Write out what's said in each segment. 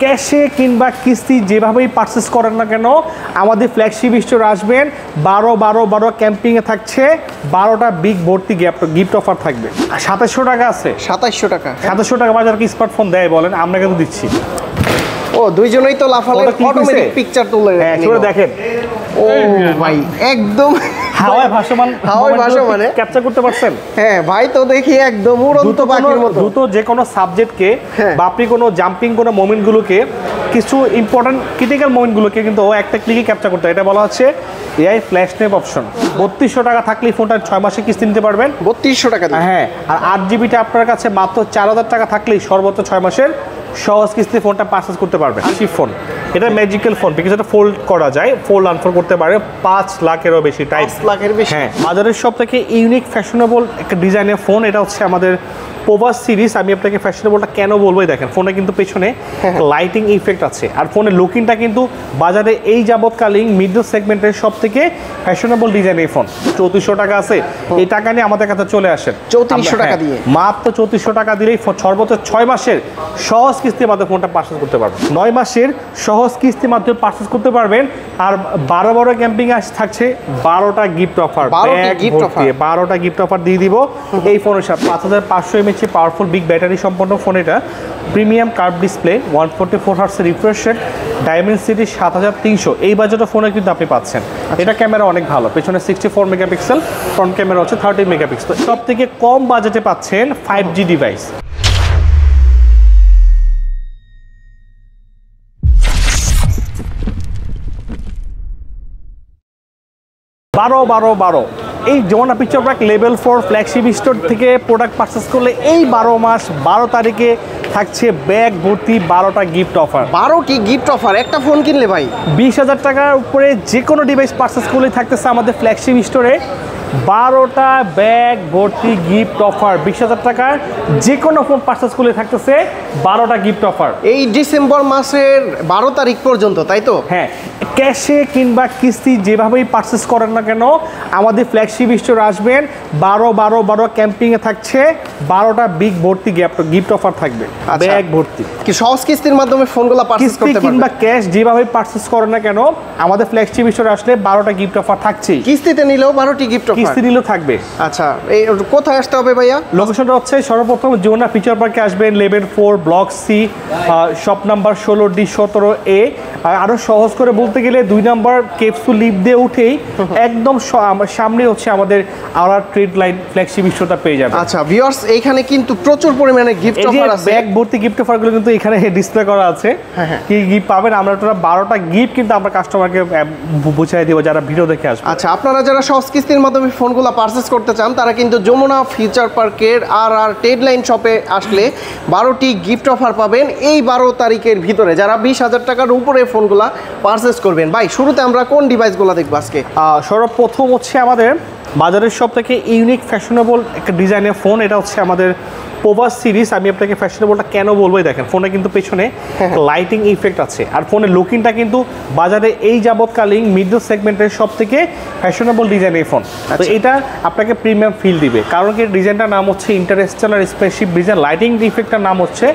ক্যাশে কিংবা কিস্তি যেভাবেই পারচেস করেন না কেন আমাদের ফ্ল্যাগশিপ স্টোর আসবেন। 12 ক্যাম্পিংয়ে থাকছে 12টা বিগ ভর্তি গিফট অফার থাকবে। 2700 টাকা আছে, 2700 টাকা বাজার কি স্মার্টফোন দেয় বলেন? আমরা কিন্তু দিচ্ছি। ও দুইজনেই তো লাফালেন, অটোমেটিক পিকচার তুলে দেখেন। ও ভাই একদম হাওয়ায় ভাসমান ক্যাপচার করতে পারছেন? হ্যাঁ ভাই, তো দেখি একদম উড়ন্ত পাখির মতো দ্রুত যে কোনো সাবজেক্টকে বা আপনি কোনো জাম্পিং কোনো মোমেন্টগুলোকে, কিছু ইম্পর্টেন্ট ক্রিটিক্যাল মোমেন্টগুলোকে কিন্তু একটা ক্লিকে ক্যাপচার করতে হয়। এটা বলা হচ্ছে এআই ফ্ল্যাশ নেপ অপশন। 3200 টাকা থাকলেই ফোনটা 6 মাসে কিস্তি নিতে পারবেন। 3200 টাকা দিয়ে? হ্যাঁ। আর 8 জিবিটা আপনার কাছে মাত্র 4000 টাকা থাকলেই সর্বোচ্চ 6 মাসের সহজ কিস্তি ফোনটা পারচেজ করতে পারবেন। ফোন এটা ম্যাজিক্যাল ফোন, বিকজ এটা ফোল্ড করা যায়, ফোল্ড আনফোল্ড করতে পারে। 5 লাখেরও বেশি টাইপ, 5 লাখের বেশি। হ্যাঁ, বাজারের সব থেকে ইউনিক ফ্যাশনেবল একটা ডিজাইনের ফোন। এটা হচ্ছে আমাদের পোভা সিরিজ। আমি আপনাকে ফ্যাশনেবলটা কেন বলবোই, দেখেন ফোনে কিন্তু পেছনে লাইটিং ইফেক্ট আছে। আর ফোনের লুকিংটা কিন্তু বাজারে এই যাবৎকালীন মিডল সেগমেন্টের সব থেকে ফ্যাশনেবল ডিজাইনের ফোন। 3400 টাকা আছে, এই টাকা নিয়ে আমাদের কাছে চলে আসেন। 3400 টাকা দিয়ে, মাত্র 3400 টাকা দিলেই সর্বোচ্চ 6 মাসের সহজ কিস্তির মাধ্যমে ফোনটা পারচেজ করতে পারবেন। 9 মাসের সহজ কিস্তির মাধ্যমে পারচেজ করতে পারবেন। আর 12 ক্যাম্পিং থাকছে 12টা গিফট অফার, 12টা গিফট অফার দিয়ে দিব এই ফোনের সাথে। 5500 mAh পাওয়ারফুল বিগ ব্যাটারি সম্পন্ন ফোন। এটা প্রিমিয়াম কার্ভ ডিসপ্লে, 144 হার্টজের রিফ্রেশ রেট, ডায়মেনসিটি 7300। এই বাজেটের ফোনে কিন্তু আপনি পাচ্ছেন। এটা ক্যামেরা অনেক ভালো, পেছনে 64 মেগাপিক্সেল, ফ্রন্ট ক্যামেরা হচ্ছে 30 মেগাপিক্সেল। সব থেকে কম বাজেটে পাচ্ছেন 5G ডিভাইস। বারো এই Jamuna picture park level 4 flagship store থেকে প্রোডাক্ট পারচেস করলে এই 12 মাস 12 তারিখে থাকছে ব্যাগ ভর্তি 12টা গিফট অফার। 12টি গিফট অফার একটা ফোন কিনলে ভাই 20,000 টাকার উপরে যে কোনো ডিভাইস পারচেস করলে থাকতেছে আমাদের ফ্ল্যাগশিপ স্টোরে 12টা ব্যাগ ভর্তি গিফট অফার। 20,000 টাকার যে কোনো ফোন পারচেস করলে থাকতেছে 12টা গিফট অফার এই ডিসেম্বর মাসের 12 তারিখ পর্যন্ত, তাই তো? হ্যাঁ, ক্যাশে কিংবা কিস্তি যেভাবেই পারচেস করেন না কেন আমাদের ফ্ল্যাগশিপ স্টোর আসবেন। 12 ক্যাম্পিংয়ে থাকছে 12টা বিগ ভর্তি গিফট অফার থাকবে, ব্যাগ ভর্তি। কি সহজ কিস্তির মাধ্যমে ফোনগুলো পারচেস করতে পারবেন কিংবা ক্যাশ যেভাবেই পারচেস করেন না কেন আমাদের ফ্ল্যাগশিপ স্টোরে আসলে 12টা গিফট অফার থাকছে। কিস্তিতে নিলেও 12টি গিফট অফার, কিস্তি নিলেও থাকবে। আচ্ছা, এই কোথায় আসতে হবে ভাইয়া? লোকেশনটা হচ্ছে সর্বপ্রথম যমুনা ফিচার পার্কে আসবেন, level 4 block C, shop number 16D17A। আরো সহজ করে বলতে গেলে 2 নাম্বার ক্যাপসুল লিফট দিয়ে উঠেই একদম সামনে হচ্ছে আমাদের আওয়ার ট্রেড লাইন ফ্ল্যাগশিপ স্টোরটা পেয়ে যাবে। আচ্ছা ভিউয়ার্স, এইখানে কিন্তু প্রচুর পরিমাণে গিফট অফার আছে। ব্যাগ ভর্তি গিফট অফারগুলো কিন্তু এখানে ডিসপ্লে করা আছে। কি গিফট পাবেন আমরা টোটাল 12টা গিফট কিন্তু আমরা কাস্টমারকে বুঝিয়ে দেব যারা ভিডিও দেখে আসবে। আচ্ছা, আপনারা যারা সহজ কিস্তির মাধ্যমে ফোনগুলো পারচেস করতে চান তারা কিন্তু যমুনা ফিচার পার্কের আর ট্রেড লাইন শপে আসলে 12টি গিফট অফার পাবেন এই 12 তারিখের ভিতরে, যারা 20,000 টাকার উপরে ফোনগুলো পারচেস করবেন। ভাই শুরুতে আমরা কোন ডিভাইসগুলো দেখবো আজকে? সর্বপ্রথম হচ্ছে আমাদের বাজারের সব থেকে ইউনিক ফ্যাশনেবল একটা ডিজাইনের ফোন। এটা হচ্ছে আমাদের পোভা সিরিজ। আমি আপনাকে ফ্যাশনেবলটা কেন বলবোই, দেখেন ফোনে কিন্তু পেছনে লাইটিং ইফেক্ট আছে। আর ফোনের লুকিংটা কিন্তু বাজারে এই যাবৎকালীন মিডল সেগমেন্টের সব থেকে ফ্যাশনেবল ডিজাইনের ফোন। তো এটা আপনাকে প্রিমিয়াম ফিল দিবে, কারণ কি ডিজাইনটার নাম হচ্ছে ইন্টারস্টেলার স্পেসশিপ ডিজাইন, লাইটিং ইফেক্টটার নাম হচ্ছে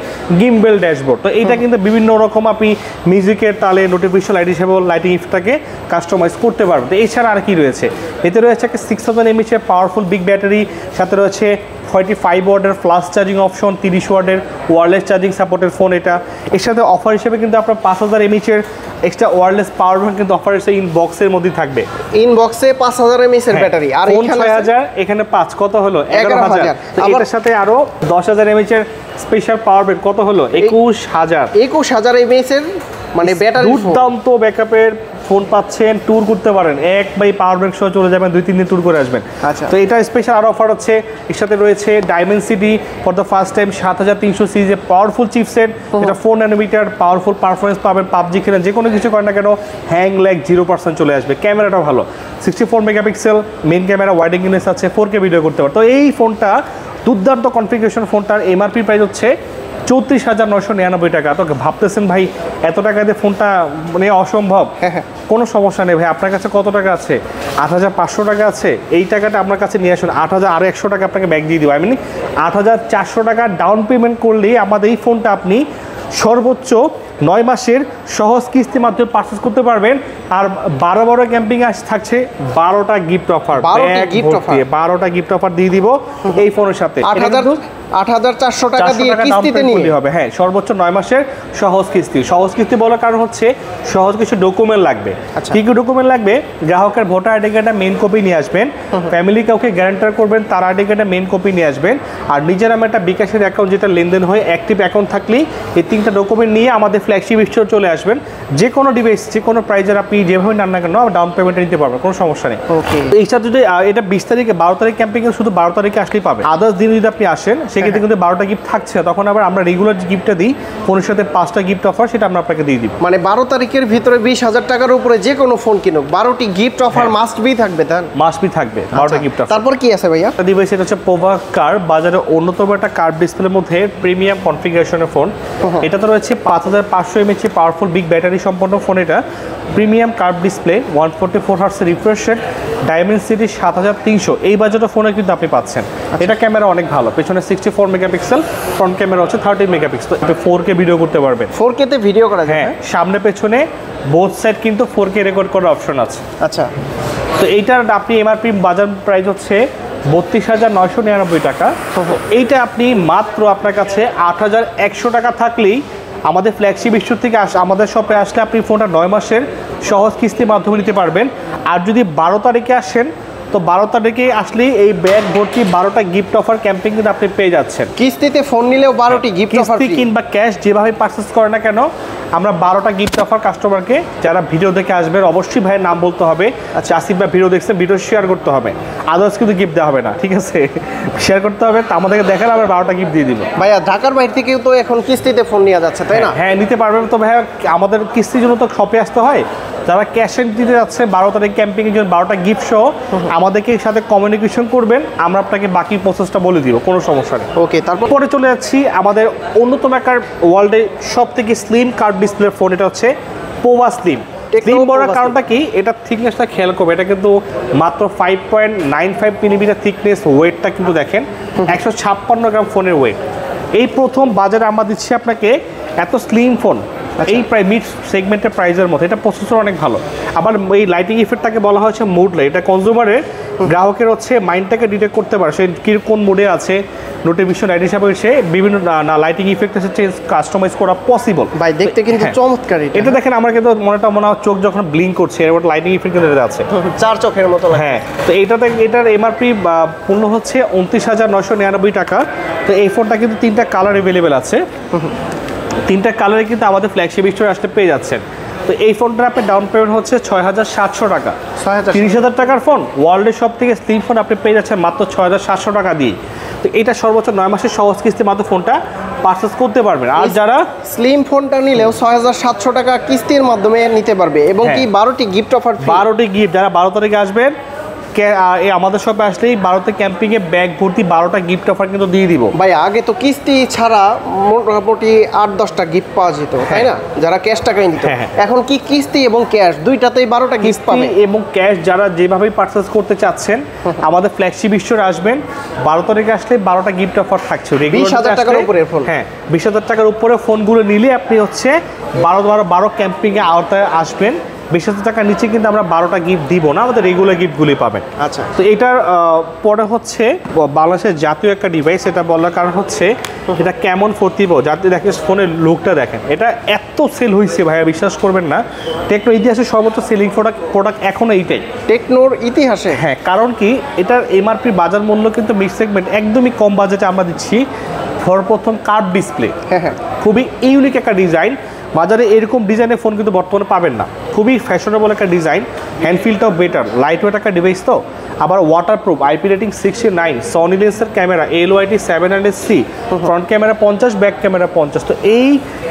গিম্বেল ড্যাশবোর্ড। তো এইটা কিন্তু বিভিন্ন রকম আপনি মিউজিকের তালে নোটিফিকেশন লাইট হিসেবে লাইটিং ইফেক্টটাকে কাস্টমাইজ করতে পারবেন। তো এছাড়া আর কি রয়েছে, এতে রয়েছে একটা 6000 mAh পাওয়ারফুল বিগ ব্যাটারি, সাথে রয়েছে 45 ওয়াটের ফ্লাশ চার্জিং অপশন, 30 ওয়াটের ওয়্যারলেস চার্জিং সাপোর্টের ফোন এটা। এর সাথে অফার হিসেবে কিন্তু আপনার 5000 mAh extra wireless power bank কিন্তু অফার হিসেবে ইনবক্সের মধ্যে থাকবে। ইনবক্সে 5000 mAh এর ব্যাটারি, আর এখানে 6000, এখানে 5 কত হলো 11000। এটার সাথে আরো 10000 mAh এর স্পেশাল পাওয়ার ব্যাংক কত হলো 21000 mAh এর মানে ব্যাটারি। দুর্দান্ত ব্যাকআপের ফোন পাচ্ছেন, ট্যুর করতে পারেন, এক বাই পাওয়ার ব্যাংক সহ চলে যাবেন, 2-3 দিন ট্যুর করে আসবেন। আচ্ছা, তো এটা স্পেশাল আরো অফার হচ্ছে। এর সাথে রয়েছে Dimensity for the first time 7300 সিরিজের পাওয়ারফুল চিপসেট। এটা 4 ন্যানোমিটার পাওয়ারফুল পারফরমেন্স পাবেন। পাবজি খেলেন, যে কোনো কিছু করেন না কেন হ্যাং ল্যাগ 0% চলে আসবে। ক্যামেরাটাও ভালো, 64 megapixel main camera, wide angle আছে, 4K ভিডিও করতে পারে। তো এই ফোনটা দুর্দান্ত কনফিগারেশন। ফোনটার এমআরপি প্রাইস হচ্ছে 34,999 টাকা। তো ভাবতেছেন ভাই এত টাকা দিয়ে ফোনটা মানে অসম্ভব। কোনো সমস্যা নেই ভাই, আপনার কাছে কত টাকা আছে? 8500 টাকা আছে। এই টাকাটা আপনার কাছে নিয়ে আসুন, 8000 আর 100 টাকা আপনাকে ব্যাক দিয়ে দিব। আই মিন 8400 টাকা ডাউন পেমেন্ট করলেই আমাদের এই ফোনটা আপনি সর্বোচ্চ 9 মাসের সহজ কিস্তির মাধ্যমে পারচেজ করতে পারবেন। আর 12 ক্যাম্পিং থাকছে 12টা গিফট অফার, 12টা গিফট অফার দিয়ে দিব এই ফোনের সাথে। 8,400 টাকা দিয়ে কিস্তিতে নিলে হবে। হ্যাঁ, সর্বোচ্চ 9 মাসের সহজ কিস্তি। সহজ কিস্তি বলার কারণ হচ্ছে সহজ কিছু ডকুমেন্ট লাগবে। কি কি ডকুমেন্ট লাগবে? গ্রাহকের ভোটার আইডি কার্ডের মেইন কপি নিয়ে আসবেন, ফ্যামিলি কাউকে গ্যারান্টার করবেন তার আইডি কার্ডের মেইন কপি নিয়ে আসবেন, আর নিজের নামে একটা বিকাশের অ্যাকাউন্ট যেটা লেনদেন হয়ে অ্যাক্টিভ অ্যাকাউন্ট থাকলেই এই 3টা ডকুমেন্ট নিয়ে আমাদের ফ্ল্যাগশিপ স্টোরে চলে আসবেন। যে কোনো ডিভাইস, যে কোনো প্রাইজের আপনি যেভাবে নেন না কেন ডাউন পেমেন্টে নিতে পারবেন, কোনো সমস্যা নেই। ওকে, এইটা যদি এটা 20 তারিখে 12 তারিখ ক্যাম্পিং শুধু 12 তারিখে আসলেই পাবে। আদার্স দিন যদি আপনি আসেন সেক্ষেত্রে কিন্তু 12টা গিফট থাকছে। তখন আবার আমরা রেগুলার যে গিফটটা দিই ফোনের সাথে 5টা গিফট অফার, সেটা আমরা আপনাকে দিয়ে দিব। মানে 12 তারিখের ভিতরে 20,000 টাকার উপরে যে কোনো ফোন কিনুক 12টি গিফট অফার মাস্ট বি থাকবে। মাস্ট বি থাকবে 12টা গিফট অফার। তারপর কি আছে ভাইয়া? ডিভাইস এটা হচ্ছে পোভা কার্ভ, বাজারে অন্যতম একটা কার্ভ ডিসপ্লের মধ্যে প্রিমিয়াম কনফিগারেশনের ফোন। এটা তো রয়েছে 5500 mAh পাওয়ারফুল বিগ ব্যাটারি সম্পন্ন ফোন। এটা premium curve display, 144 hertz refresh rate, Dimensity 7300, এই বাজেটের ফোনে কিন্তু আপনি পাচ্ছেন। এটা ক্যামেরা অনেক ভালো, পেছনে 64 মেগাপিক্সেল, ফ্রন্ট ক্যামেরা হচ্ছে 30 মেগাপিক্সেল। আপনি 4K ভিডিও করতে পারবেন। 4K তে ভিডিও করা যায়? হ্যাঁ, সামনে পেছনে বোথ সাইড কিন্তু 4K রেকর্ড করার অপশন আছে। আচ্ছা, তো এইটার আপনি এমআরপি বাজার প্রাইস হচ্ছে 32,999 টাকা। এইটা আপনি মাত্র আপনার কাছে 8,100 টাকা থাকলেই আমাদের ফ্ল্যাগশিপ স্টোর থেকে আমাদের শপে আসলে আপনি ফোনটা 9 মাসের সহজ কিস্তির মাধ্যমে নিতে পারবেন। আর যদি 12 তারিখে আসেন তো 12 তারিখে আসলেই এই ব্যাগ ভর্তি 12টা গিফট অফার ক্যাম্পিং কিন্তু আপনি পেয়ে যাচ্ছেন। কিস্তিতে ফোন নিলেও 12টি গিফট অফার, কিস্তি কিংবা ক্যাশ যেভাবে পারচেস করে না কেন আমরা 12টা গিফট অফার কাস্টমারকে, যারা ভিডিও দেখে আসবেন অবশ্যই ভাইয়ের নাম বলতে হবে। আচ্ছা, আসিফ ভাই ভিডিও দেখছেন, ভিডিও শেয়ার করতে হবে, আদার্স কিন্তু গিফট দেওয়া হবে না, ঠিক আছে? শেয়ার করতে হবে, আমাদেরকে দেখালে আবার 12টা গিফট দিয়ে দিব। ভাইয়া ঢাকার বাইরে থেকেও তো এখন কিস্তিতে ফোন নেওয়া যাচ্ছে, তাই না? হ্যাঁ, নিতে পারবেন। তো ভাইয়া আমাদের কিস্তির জন্য তো শপে আসতে হয়। যারা ক্যাশে দিতে যাচ্ছে 12 তারিখ ক্যাম্পিংয়ের জন্য 12টা গিফট সহ আমাদেরকে সাথে কমিউনিকেশন করবেন, আমরা আপনাকে বাকি প্রসেসটা বলে দিব, কোনো সমস্যা নেই। ওকে, তারপর পরে চলে যাচ্ছি আমাদের অন্যতম একটা ওয়ার্ল্ডে সব থেকে স্লিম কার্ভ ডিসপ্লে ফোন। এটা হচ্ছে পোভা স্লিম। স্লিম বলার কারণটা কি? এটা থিকনেসটা খেয়াল করবে, এটা কিন্তু মাত্র 5.95 মিলিমিটার থিকনেস। ওয়েটটা কিন্তু দেখেন 156 গ্রাম ফোনের ওয়েট। এই প্রথম বাজারে আমরা দিচ্ছি আপনাকে এত স্লিম ফোন এই প্রায় মিড সেগমেন্টের প্রাইসের মধ্যে। এটা প্রসেসর অনেক ভালো। আবার এই লাইটিং ইফেক্টটাকে বলা হচ্ছে মুড লাইট। এটা কনজিউমারের গ্রাহকের হচ্ছে মাইন্ডটাকে ডিটেক্ট করতে পারে সে কোন মুডে আছে, নোটিফিকেশন লাইট হিসাবে সে বিভিন্ন লাইটিং ইফেক্ট আছে চেঞ্জ কাস্টমাইজ করা পসিবল। ভাই দেখতে কিন্তু চমৎকার। এটা দেখেন আমার কিন্তু মনে হয় চোখ যখন ব্লিঙ্ক করছে এর লাইটিং ইফেক্ট কিন্তু আছে 4 চোখের মতো। হ্যাঁ, তো এটার এমআরপি পূর্ণ হচ্ছে 29,999 টাকা। তো এই ফোনটা কিন্তু 3টা কালার অ্যাভেলেবেল আছে। 3টা কালারে কিন্তু আমাদের ফ্ল্যাগশিপ স্টোরে আসতে পেয়ে যাচ্ছেন। তো এই ফোনটার আপনার ডাউন পেমেন্ট হচ্ছে 6,700 টাকা। 30,000 টাকার ফোন, ওয়ার্ল্ডের সব থেকে স্লিম ফোন আপনি পেয়ে যাচ্ছেন মাত্র 6,700 টাকা দিয়ে। তো এটা সর্বোচ্চ 9 মাসের সহজ কিস্তির মাধ্যমে ফোনটা পারচেস করতে পারবেন। আর যারা স্লিম ফোনটা নিলেও 6,700 টাকা কিস্তির মাধ্যমে নিতে পারবে এবং কি 12টি গিফট অফার, 12টি গিফট। যারা 12 তারিখে আসবেন আমাদের শপে আসলেই 12তে ক্যাম্পিংয়ে ব্যাগ ভর্তি 12টা গিফট অফার কিন্তু দিয়ে দিব। ভাই আগে তো কিস্তি ছাড়া মোটামুটি 8-10টা গিফট পাওয়া যেত, তাই না? যারা ক্যাশ টাকায় নিত। এখন কি কিস্তি এবং ক্যাশ দুইটাতেই 12টা গিফট পাবে। এবং ক্যাশ যারা যেভাবেই পারচেস করতে চাচ্ছেন আমাদের ফ্ল্যাগশিপ স্টোরে আসবেন। 12 তারিখে আসলে 12টা গিফট অফার থাকছে। 20,000 টাকার উপরে ফোন। হ্যাঁ, 20,000 টাকার উপরে ফোনগুলো নিলে আপনি হচ্ছে 12 ক্যাম্পিংয়ে আওতায় আসবেন। 20,000 টাকার নিচে কিন্তু আমরা 12টা গিফট দিব না, আমাদের রেগুলার গিফটগুলি পাবেন। আচ্ছা, তো এটার পরে হচ্ছে বাংলাদেশের জাতীয় একটা ডিভাইস। এটা বলার কারণ হচ্ছে এটা কেমন ফোর্টিভ জাতীয় দেখেন, ফোনের লুকটা দেখেন। এটা এত সেল হয়েছে ভাইয়া, বিশ্বাস করবেন না। টেকনো ইতিহাসে সর্বোচ্চ সেলিং প্রোডাক্ট এখনও এইটাই টেকনোর ইতিহাসে। হ্যাঁ, কারণ কি এটার এমআরপি বাজার মূল্য কিন্তু মিড সেগমেন্ট একদমই কম বাজেটে আমরা দিচ্ছি। সর্বপ্রথম কার্ভ ডিসপ্লে, খুবই ইউনিক একটা ডিজাইন। বাজারে এরকম ডিজাইনের ফোন কিন্তু বর্তমানে পাবেন না। খুবই ফ্যাশনেবল একটা ডিজাইন, হ্যান্ডফিলটাও বেটার, লাইট ওয়েট একটা ডিভাইস। তো আবার ওয়াটারপ্রুফ, আইপি রেটিং 69, সনি লেন্সের camera LYT 700C, front camera 50, back camera 50। তো এই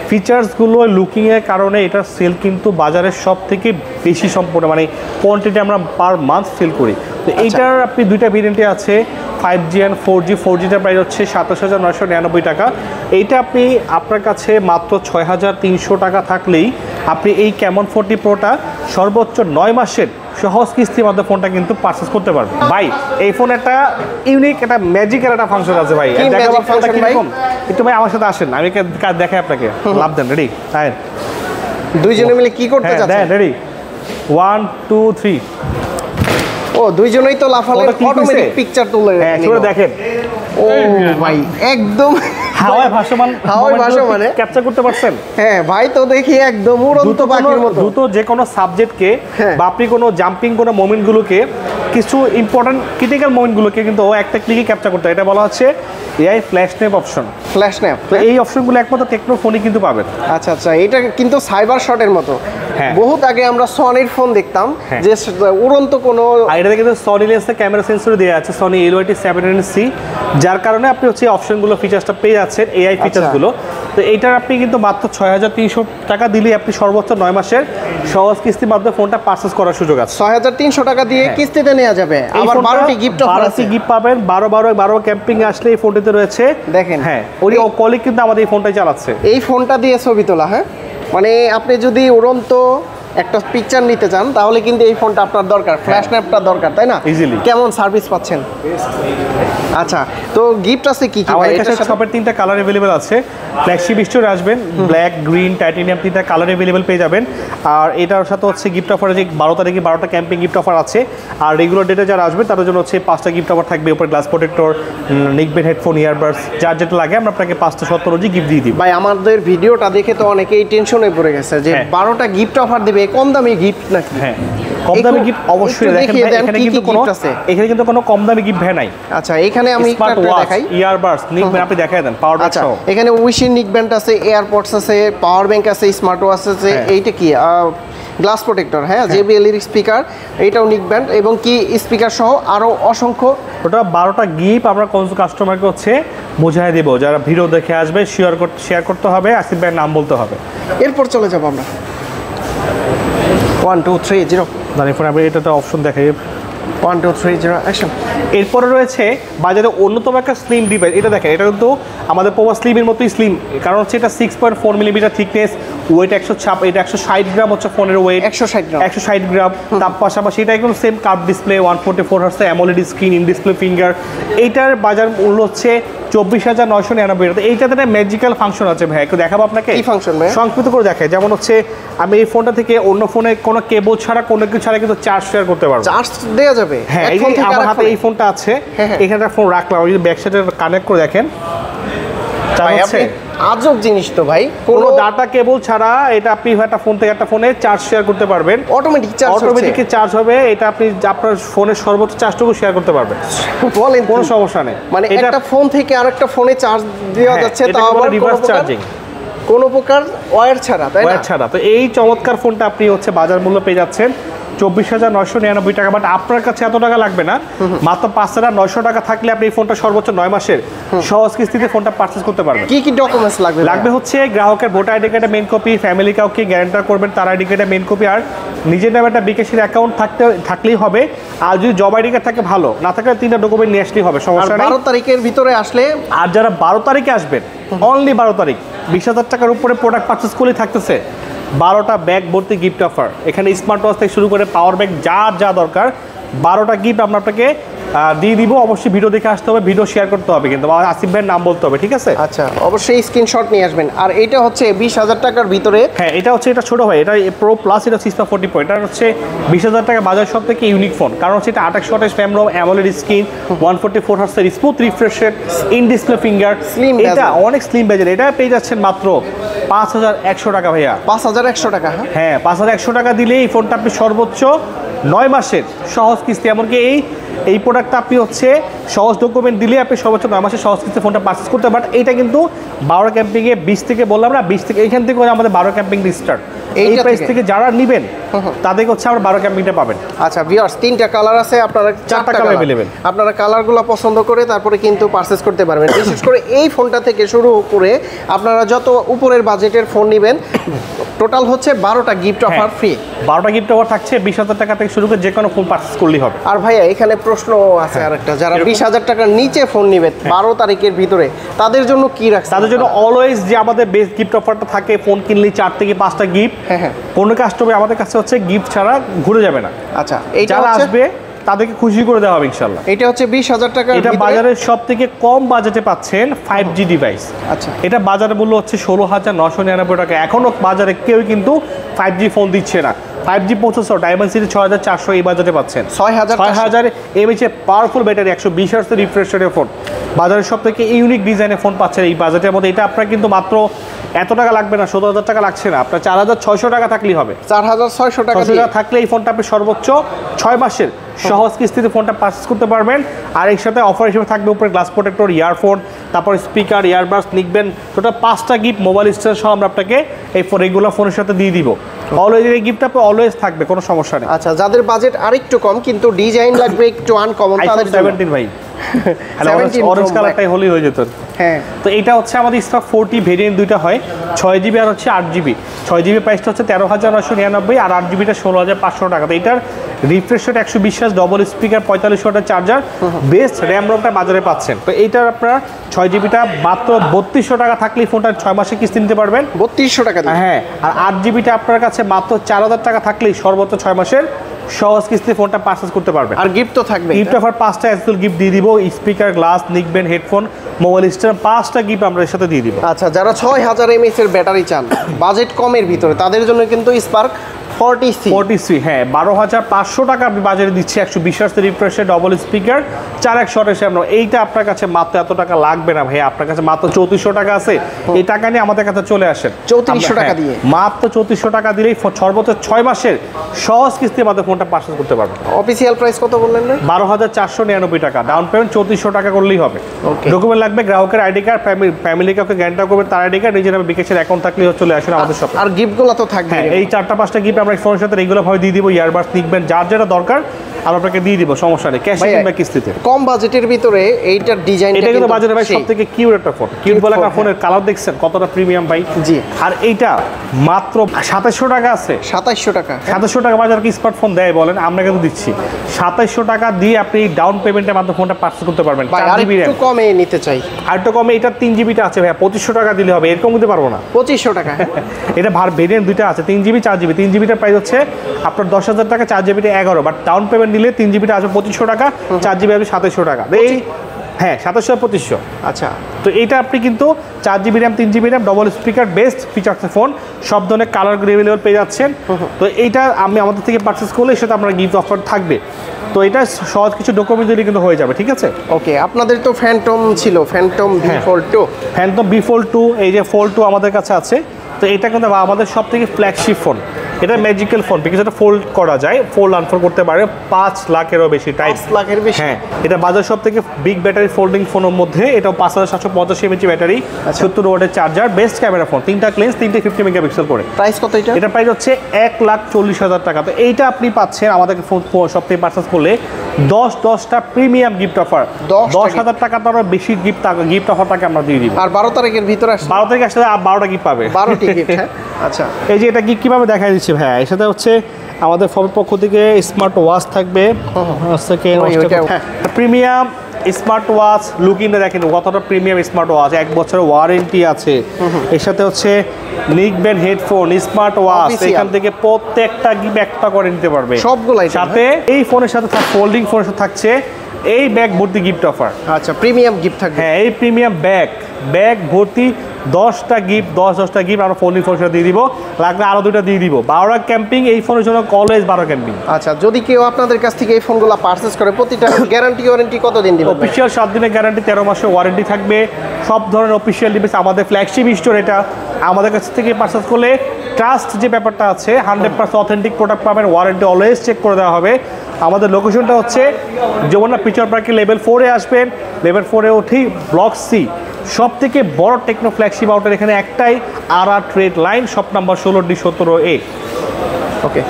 ফিচার্সগুলো লুকিংয়ের কারণে এটার সেল কিন্তু বাজারের সব থেকে বেশি সম্পূর্ণ, মানে কোয়ান্টিটি আমরা পার মান্থ সেল করি। তো এইটার আপনি দুইটা ভেরিয়েন্টে আছে, 5G অ্যান্ড 4G। 4Gটার প্রাইস হচ্ছে 27,999 টাকা। এইটা আপনি আপনার কাছে মাত্র 6,300 টাকা থাকলেই আপনি এই ক্যামন 40 প্রোটা সর্বোচ্চ 9 মাসের সহজ কিস্তির মধ্যে ফোনটা কিন্তু পারচেজ করতে পারবেন। ভাই এই ফোন একটা ইউনিক, একটা ম্যাজিকের একটা ফাংশন আছে ভাই। একটু ভাই আমার সাথে আসেন, আমি দেখাই আপনাকে। লাভ দেন, রেডি? দুইজনে মিলে কি করতে যাচ্ছেন? রেডি 1 2 3। ও দুইজনেই তো লাফালেন, অটোমেটিক পিকচার তুলে দেখেন। ও ভাই একদম হাওয়ায় ভাসমান, হাওয়ায় ভাসমানে ক্যাপচার করতে পারছেন। হ্যাঁ ভাই, তো দেখি একদম উড়ন্ত পাখির মতো। দ্রুত যে কোনো সাবজেক্টকে বা আপনি কোনো জাম্পিং কোনো মোমেন্টগুলোকে, কিছু ইম্পর্টেন্ট ক্রিটিক্যাল মোমেন্টগুলোকে কিন্তু একটা ক্লিকে ক্যাপচার করতে হয়। এটা বলা হচ্ছে AI flash snap option. Flash snap, তো এই অপশনগুলো একমাত্র টেকনো ফোনে কিন্তু পাবেন। আচ্ছা আচ্ছা, এটা কিন্তু সাইবার শটের মতো। হ্যাঁ, বহুত আগে আমরা সনির ফোন দেখতাম যে উড়ন্ত কোনো, এটাতে কিন্তু সনি লেন্সের ক্যামেরা সেন্সর দেওয়া আছে, সনি LYT700C, যার কারণে আপনি হচ্ছে অপশনগুলো ফিচার্সটা পেয়ে যাচ্ছেন, এআই ফিচার্সগুলো। তো এইটার আপনি কিন্তু মাত্র 6300 টাকা দিলেই আপনি সর্বোচ্চ 9 মাসের সহজ কিস্তির মাধ্যমে ফোনটা পারচেজ করার সুযোগ আছে। 6300 টাকা দিয়ে কিস্তিতে নেওয়া যাবে। আবার 12টি গিফট অফার আছে, গিফট পাবেন। 12 ক্যাম্পিং আসলে এই ফোনটিতে রয়েছে দেখেন। হ্যাঁ, ওই কলিগ কিন্তু আমাদের এই ফোনটাই চালাচ্ছে। এই ফোনটা দিয়ে ছবি তোলা, হ্যাঁ মানে আপনি যদি উড়ন্ত একটা পিকচার নিতে চান তাহলে কিন্তু এই ফোনটা আপনার দরকার, ফ্ল্যাশ স্ন্যাপটা দরকার, তাই না? ইজিলি। কেমন সার্ভিস পাচ্ছেন? আচ্ছা, তো গিফট আছে কি কি? আমাদের কাছে সবের 3টা কালার अवेलेबल আছে। ফ্ল্যাগশিপ স্টোরে আসবেন, ব্ল্যাক, গ্রিন, টাইটেনিয়াম 3টা কালার अवेलेबल পেয়ে যাবেন। আর এটার সাথে হচ্ছে গিফট অফারে যে 12 তারিখে 12টা ক্যাম্পিং গিফট অফার আছে। আর রেগুলার ডেটে যারা আসবে তাদের জন্য হচ্ছে 5টা গিফট অফার থাকবে, উপরে গ্লাস প্রোটেক্টর, নিকবেন হেডফোন, ইয়ারবাডস, যার যেটা লাগে আমরা আপনাকে 5টা 17 গিফট দিয়ে দিই। ভাই আমাদের ভিডিওটা দেখে তো অনেকেই টেনশনে পড়ে গেছে যে 12টা গিফট অফার দিবে, কম দামি গিফট নাকি? হ্যাঁ, কম দামি গিফট অবশ্যই। দেখেন এখানে কিন্তু কোনো কম দামি গিফট নাই। আচ্ছা, এখানে আমি একটা দেখাই, ইয়ারবাডস, নিকবেন আপনি দেখায় দেন, পাওয়ার ব্যাংক সহ। এখানে উইশিং নিকবেন্ট আছে, এয়ারপডস আছে, পাওয়ার ব্যাংক আছে, স্মার্ট ওয়াচ আছে। এইটা কি গ্লাস প্রোটেক্টর, হ্যাঁ, JBL এর স্পিকার, এইটাও নিকবেন্ট, এবং কি স্পিকার সহ আরো অসংখ্য। ওটা 12টা গিফট আমরা কোন কাস্টমারকে হচ্ছে বোঝায় দেব, যারা ভিডিও দেখে আসবে শেয়ার করতে হবে, আসিফ ভাইয়ের নাম বলতে হবে। এরপর চলে যাব আমরা 1 2 3 0। এরপর আমরা এটা অপশন দেখাই, 1 2 3 0 অ্যাকশন। এরপরে রয়েছে বাজারে অন্যতম একটা স্লিম ডিভাইস। এটা দেখেন, এটা কিন্তু আমাদের পোভা স্লিমের মতোই স্লিম, কারণ হচ্ছে এটা 6.4 মিলিমিটার থিকনেস, ওয়েট 160, এটা 160 গ্রাম হচ্ছে ফোনের ওয়েট, 160 গ্রাম। তার পাশাপাশি এটা একদম same curve display, 144 hertz AMOLED screen, in display finger. এইটার বাজার মূল্য হচ্ছে 24,999 টাকা। এইটাতে একটা ম্যাজিক্যাল ফাংশন আছে ভাই, একটু দেখাবো আপনাকে। কি ফাংশন ভাই? সংক্ষিপ্ত করে দেখায়, যেমন হচ্ছে আমি এই ফোনটা থেকে অন্য ফোনে কোনো কেবল ছাড়া কোনো কিছু ছাড়া কিন্তু চার্জ শেয়ার করতে পারবো। চার্জ দেওয়া যাবে? হ্যাঁ, এই যে আমার হাতে এই ফোনটা আছে, এখানে একটা ফোন রাখলাম, ওই যে ব্যাক সাইডে কানেক্ট করে দেখেন, আজব জিনিস তো ভাই, কোনো ডাটা কেবল ছাড়া এটা আপনি একটা ফোন থেকে একটা ফোনে চার্জ শেয়ার করতে পারবেন। অটোমেটিক চার্জ হবে, এটা আপনি আপনার ফোনের সর্বোচ্চ চার্জটুকু শেয়ার করতে পারবেন, বলেন, কোনো সমস্যা নেই। মানে একটা ফোন থেকে আরেকটা ফোনে চার্জ দেওয়া যাচ্ছে, তাও আবার রিভার্স চার্জিং, কোনো প্রকার ওয়্যার ছাড়া, তাই না? ওয়্যার ছাড়া। তো এই চমৎকার ফোনটা আপনি হচ্ছে বাজার মূল্য পেয়ে যাচ্ছেন 24,999 টাকা। বাট আপনার কাছে এত টাকা লাগবে না, মাত্র 5,900 টাকা থাকলে আপনি এই ফোনটা সর্বোচ্চ 9 মাসের সহজ কিস্তিতে ফোনটা পারচেজ করতে পারবেন। কি কি ডকুমেন্টস লাগবে? লাগবে হচ্ছে গ্রাহকের ভোটার আইডি কার্ডের মেইন কপি, ফ্যামিলি কাউকে গ্যারান্টার করবেন তার আইডি কার্ডের মেইন কপি, আর নিজের নামে একটা বিকাশের অ্যাকাউন্ট থাকলেই হবে। আর যদি জব আইডি কার্ড থাকে ভালো, না থাকলে 3টা ডকুমেন্ট নিয়ে আসলেই হবে, সমস্যা নেই। 12 তারিখের ভিতরে আসলে, আর যারা 12 তারিখে আসবেন, অনলি 12 তারিখ 20,000 টাকার উপরে প্রোডাক্ট পারচেজ করলেই থাকতেছে 12টা ব্যাগ ভর্তি গিফট অফার। এখানে স্মার্ট ওয়াচ থেকে শুরু করে পাওয়ার ব্যাংক, যা দরকার 12টা গিফট আমরা আপনাকে দিয়ে দিব। অবশ্যই ভিডিও দেখে আসতে হবে, ভিডিও শেয়ার করতে হবে, কিন্তু আসিফ ভাইয়ের নাম বলতে হবে, ঠিক আছে? আচ্ছা, অবশ্যই স্ক্রিনশট নিয়ে আসবেন। আর এটা হচ্ছে 20,000 টাকার ভিতরে। হ্যাঁ, এটা হচ্ছে, এটা ছোট হয়, এটা প্রো প্লাস, এটা 640 Pro। এটা হচ্ছে 20,000 টাকা বাজার সব থেকে ইউনিক ফোন, কারণ হচ্ছে এটা 28 ওয়াটের ফ্রেম রোম, অ্যামোলেড স্ক্রিন, 144 হার্টজের smooth refresh rate, in display finger, এটা অনেক স্লিম বাজেট। এটা পেয়ে যাচ্ছেন মাত্র 5,100 টাকা ভাইয়া। 5,100 টাকা? হ্যাঁ, 5,100 টাকা দিলে এই ফোনটা আপনি সর্বোচ্চ 9 মাসের সহজ কিস্তি, এমনকি এই প্রোডাক্টটা আপনি হচ্ছে সহজ ডকুমেন্ট দিলে আপনি সর্বোচ্চ 9 মাসের সহজ কিস্তি ফোনটা পারচেজ করতে। বাট এইটা কিন্তু 12 ক্যাম্পিংয়ে 20 থেকে বললাম না, 20 থেকে এইখান থেকে আমাদের 12 ক্যাম্পিং স্টার্ট। এই প্রাইস থেকে যারা নেবেন তাদেরকে হচ্ছে আমরা 12 ক্যাম্পিংটা পাবেন। আচ্ছা ভিউয়ার্স, 3টা কালার আছে, আপনারা 4টা কালার अवेलेबल, আপনারা কালারগুলো পছন্দ করে তারপরে কিন্তু পারচেজ করতে পারবেন। বিশেষ করে এই ফোনটা থেকে শুরু করে আপনারা যত উপরের বাজেটের ফোন নেবেন, টোটাল হচ্ছে 12টা গিফট অফার ফ্রি। 12টা গিফট অফার থাকছে, 20,000 টাকা থেকে শুরু করে যে কোনো ফোন পারচেজ করলেই হবে। আর ভাইয়া এখানে প্রশ্ন আছে আরেকটা, যারা 20,000 টাকার নিচে ফোন নেবে 12 তারিখের ভিতরে, তাদের জন্য কি রাখছে? তাদের জন্য অলওয়েজ যে আমাদের বেস্ট গিফট অফারটা থাকে, ফোন কিনলে 4 থেকে 5টা গিফট। হ্যাঁ, কোনো কাস্টমার আমাদের কাছে হচ্ছে গিফট ছাড়া ঘুরে যাবে না। আচ্ছা, এইটা যারা আসবে তাদেরকে খুশি করে দেওয়া হবে ইনশাআল্লাহ। এটা হচ্ছে 20,000 টাকা, এটা বাজারের সবথেকে কম বাজেটে পাচ্ছেন 5G ডিভাইস। আচ্ছা, এটা বাজারে মূল্য হচ্ছে 16,999 টাকা। এখনো বাজারে কেউ কিন্তু 5G ফোন দিচ্ছে না। 5G প্রসেসর ডায়মন্ড 6400 এই বাজেটে পাচ্ছেন। 6000 mAh powerful battery, 120 Hz refresh রেটের ফোন। বাজারের সব থেকে ইউনিক ডিজাইনের ফোন পাচ্ছেন এই বাজেটের মধ্যে। এটা আপনার কিন্তু মাত্র এত টাকা লাগবে না, 17000 টাকা লাগছে না, আপনার 4600 টাকা থাকলেই হবে। 4600 টাকা থাকলে এই ফোনটা আপনি সর্বোচ্চ 6 মাসের সহজ কিস্তিতে ফোনটা পারচেজ করতে পারবেন। আর এর সাথে অফার হিসেবে থাকবে উপরে গ্লাস প্রোটেক্টর, ইয়ারফোন, তারপর স্পিকার, ইয়ারবাডস, নিকবেন, টোটাল 5টা গিফট মোবাইল স্ট্যান্ড সহ আমরা আপনাকে এই রেগুলার ফোনের সাথে দিয়ে দিব। অলওয়েজ এই গিফটটা অলওয়েজ থাকবে, কোনো সমস্যা নেই। আচ্ছা, যাদের বাজেট আরেকটু কম কিন্তু ডিজাইন লাগবে একটু আনকমন, তাদের 17 ভাই অরেঞ্জ কালারটাই হলি হয়ে যেত। হ্যাঁ, তো এটা হচ্ছে আমাদের স্টক 40 ভেরিয়েন্ট দুইটা হয়, 6GB আর হচ্ছে 8GB। 6GB প্রাইসটা হচ্ছে 13999 আর 8GBটা 16500 টাকা। তো এটার refresh rate 120 Hz, double speaker, 45 ওয়াটের চার্জার, বেস্ট র্যাম রমটা বাজারে পাচ্ছেন। তো এইটার আপনার 6GBটা মাত্র 3200 টাকা থাকলেই ফোনটা 6 মাসে কিস্তি নিতে পারবেন। 3200 টাকা দিয়ে? হ্যাঁ, আর 8GBটা আপনার কাছে মাত্র 4000 টাকা থাকলেই সর্বোচ্চ 6 মাসের সহজ কিস্তি ফোনটা পারচেজ করতে পারবেন। আর গিফট তো থাকবে, গিফট অফার 5টা অ্যাক্সেসরি গিফট দিয়ে দিব, স্পিকার, গ্লাস, নিকবেন, হেডফোন, মোবাইল স্ট্যান্ড, 5টা গিফট আমরা এর সাথে দিয়ে দিব। আচ্ছা, যারা 6000 mAh এর ব্যাটারি চান বাজেট কমের ভিতরে, তাদের জন্য কিন্তু স্পার্ক 40C, হ্যাঁ 12500 টাকা আপনি বাজারে দিচ্ছি, 120 Hz রিফ্রেশে, ডবল স্পিকার, 4x আমরা। এইটা আপনার কাছে মাত্র এত টাকা লাগবে না ভাই, আপনার কাছে মাত্র 3400 টাকা আছে। এই টাকা নিয়ে আমাদের কাছে চলে আসেন। 3400 টাকা দিয়ে, মাত্র 3400 টাকা দিলেই সর্বোচ্চ 6 মাসের সহজ কিস্তি আমাদের ফোনটা পারচেজ করতে পারবেন। অফিসিয়াল প্রাইস কত বললেন? 12499 টাকা, ডাউন পেমেন্ট 3400 টাকা করলেই হবে। ডকুমেন্ট লাগবে গ্রাহকের আইডি কার্ড, ফ্যামিলি কাউকে গ্যারান্টার করবেন তার আইডি কার্ড, নিজের নামে বিকাশের অ্যাকাউন্ট থাকলেই চলে আসেন আমাদের শপে। আর গিফটগুলো তো থাকবে, এই 4টা-5টা গিফট আমরা ফোনের সাথে রেগুলারভাবে দিয়ে দিব। ইয়ারবাডস, নিকবেন, যার যেটা দরকার আমরা আপনাকে দিয়ে দিব, সমস্যা নেই, ক্যাশে কিংবা কিস্তিতে। কম বাজেটের ভিতরে এইটার ডিজাইন, এটা কিন্তু বাজারে ভাই সবথেকে কিউট একটা ফোন। কিউট বলে একটা ফোনের কালার দেখছেন কতটা প্রিমিয়াম ভাই। জি, আর এইটা মাত্র 2700 টাকা আছে। 2700 টাকা? 2700 টাকা বাজারে কি স্মার্টফোন দেয় বলেন? আমরা কিন্তু দিচ্ছি 2700 টাকা দিয়ে আপনি ডাউন পেমেন্টের মাধ্যমে ফোনটা পারচেজ করতে পারবেন। 4GB RAM, একটু কমে নিতে চাই। আর একটু কমে, এটা 3GBটা আছে ভাই, 2500 টাকা দিলে হবে, এরকম দিতে পারবো না। 2500 টাকা? এটা ভেরিয়েন্ট দুইটা আছে, 3GB 4GB। 3GBটার প্রাইস হচ্ছে আপনার 10,000 টাকা, 4GBটা 11, বাট ডাউন পেমেন্ট দিলে 3GBটা আসবে 2500 টাকা, 4GB আসবে 2700 টাকা। এই হ্যাঁ 2700-2500। আচ্ছা, তো এইটা আপনি কিন্তু 4GB RAM, 3GB RAM, double speaker, best ফিচার্সের ফোন, সব ধরনের কালার লেভেল পেয়ে যাচ্ছেন। তো এইটা আমি আমাদের থেকে পারচেস করলে সেটা আপনার গিফট অফার থাকবে। তো এটা সহজ কিছু ডকুমেন্ট দিলে কিন্তু হয়ে যাবে, ঠিক আছে? ওকে, আপনাদের তো ফ্যান্টম ছিল, ফ্যান্টম B Fold 2, এই যে Fold 2 আমাদের কাছে আছে। তো এটা কিন্তু আমাদের সব থেকে ফ্ল্যাগশিপ ফোন। এটা ম্যাজিক্যাল ফোন, বিকজ এটা ফোল্ড করা যায়, ফোল্ড আনফোল্ড করতে পারে, 5 লাখেরও বেশি টাইপ। 5 লাখের বেশি? হ্যাঁ, এটা বাজার সব থেকে বিগ ব্যাটারি ফোল্ডিং ফোনের মধ্যে। এটাও 5785 mAh ব্যাটারি, 70 ওয়াটের চার্জার, বেস্ট ক্যামেরা ফোন, 3টা লেন্স, 3টে 50 মেগাপিক্সেল করে। প্রাইস কত এটা? এটা প্রাইস হচ্ছে 1,40,000 টাকা। তো এইটা আপনি পাচ্ছেন আমাদের ফোন সব থেকে পারচেস করলে 10টা প্রিমিয়াম গিফট অফার, 10,000 টাকা তার বেশি গিফট অফার টাকা আমরা দিয়ে দিব। আর 12 তারিখের ভিতরে 12 তারিখ আসলে 12টা গিফট পাবে, 12টি গিফট। হ্যাঁ, আচ্ছা, এই যে এটা কিভাবে দেখা দিচ্ছি ভাই, এর সাথে হচ্ছে আমাদের ফোনের পক্ষ থেকে স্মার্ট ওয়াচ থাকবে, প্রিমিয়াম স্মার্ট ওয়াচ। লুকিংটা দেখেন কতটা প্রিমিয়াম স্মার্ট ওয়াচ, 1 বছরের ওয়ারেন্টি আছে। এর সাথে হচ্ছে নিকবেন হেডফোন, স্মার্ট ওয়াচ, এখান থেকে প্রত্যেকটা গিফট একটা করে নিতে পারবে সবগুলাই সাথে। এই ফোনের সাথে ফোল্ডিং ফোনের সাথে থাকছে এই ব্যাগ ভর্তি গিফট অফার। আচ্ছা, প্রিমিয়াম গিফট থাকবে। হ্যাঁ, এই প্রিমিয়াম ব্যাগ ভর্তি 10টা গিফট, 10টা গিফট আমরা ফোল্ডিং ফোনের সাথে দিয়ে দিব, লাগলে আরো 2টা দিয়ে দিব। 12টা ক্যাম্পিং, এই ফোনের জন্য অলওয়েজ 12 ক্যাম্পিং। আচ্ছা, যদি কেউ আপনাদের কাছ থেকে এই ফোনগুলো পারচেজ করে, প্রতিটা গ্যারান্টি ওয়ারেন্টি কতদিন দিবেন? অফিশিয়াল 7 দিনের গ্যারান্টি, 13 মাসের ওয়ারেন্টি থাকবে। সব ধরনের অফিশিয়াল ডিভাইস আমাদের ফ্ল্যাগশিপ স্টোর। এটা আমাদের কাছ থেকে পারচেজ করলে ট্রাস্ট যে ব্যাপারটা আছে, 100% অথেন্টিক প্রোডাক্ট পাবেন, ওয়ারেন্টি অলওয়েজ চেক করে দেওয়া হবে। আমাদের লোকেশনটা হচ্ছে যমুনা ফিচার পার্কে লেভেল 4-এ আসবেন, লেভেল 4-এ উঠেই ব্লক সি, সব থেকে বড় টেকনো ফ্ল্যাগশিপ আউটার এখানে একটাই, RR trade line, shop number 16D17A। ওকে,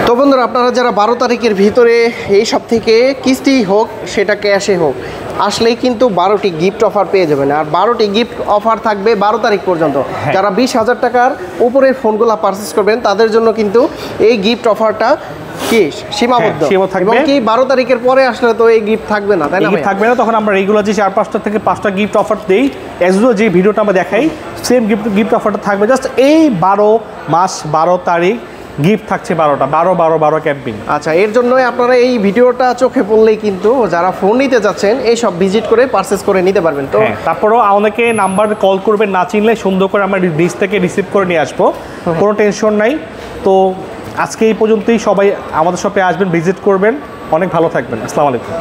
তো বন্ধুরা, আপনারা যারা 12 তারিখের ভিতরে এই সব থেকে কিস্তি হোক সেটা ক্যাশে হোক আসলেই কিন্তু 12টি গিফট অফার পেয়ে যাবেন। আর 12টি গিফট অফার থাকবে 12 তারিখ পর্যন্ত। যারা 20,000 টাকার উপরের ফোনগুলো পারচেস করবেন তাদের জন্য কিন্তু এই গিফট অফারটা কি সীমাবদ্ধ, এবং কি 12 তারিখের পরে আসলে তো এই গিফট থাকবে না, তাই না? থাকবে না, তখন আমরা রেগুলার যে 4-5টা থেকে 5টা গিফট অফার দেই, এজন্য যে ভিডিওটা আমরা দেখাই সেম গিফট অফারটা থাকবে জাস্ট এই 12 মাস 12 তারিখ গিফট থাকছে 12টা 12 ক্যাম্পিং। আচ্ছা, এর জন্যই আপনারা এই ভিডিওটা চোখে পড়লেই কিন্তু যারা ফোন নিতে যাচ্ছেন এই সব ভিজিট করে পারচেস করে নিতে পারবেন। তো তারপরেও অনেকে নাম্বার কল করবেন, না চিনলে সুন্দর করে আমরা ডিস থেকে রিসিভ করে নিয়ে আসবো, কোনো টেনশন নাই। তো আজকে এই পর্যন্তই, সবাই আমাদের শপে আসবেন, ভিজিট করবেন, অনেক ভালো থাকবেন। আসসালামু আলাইকুম।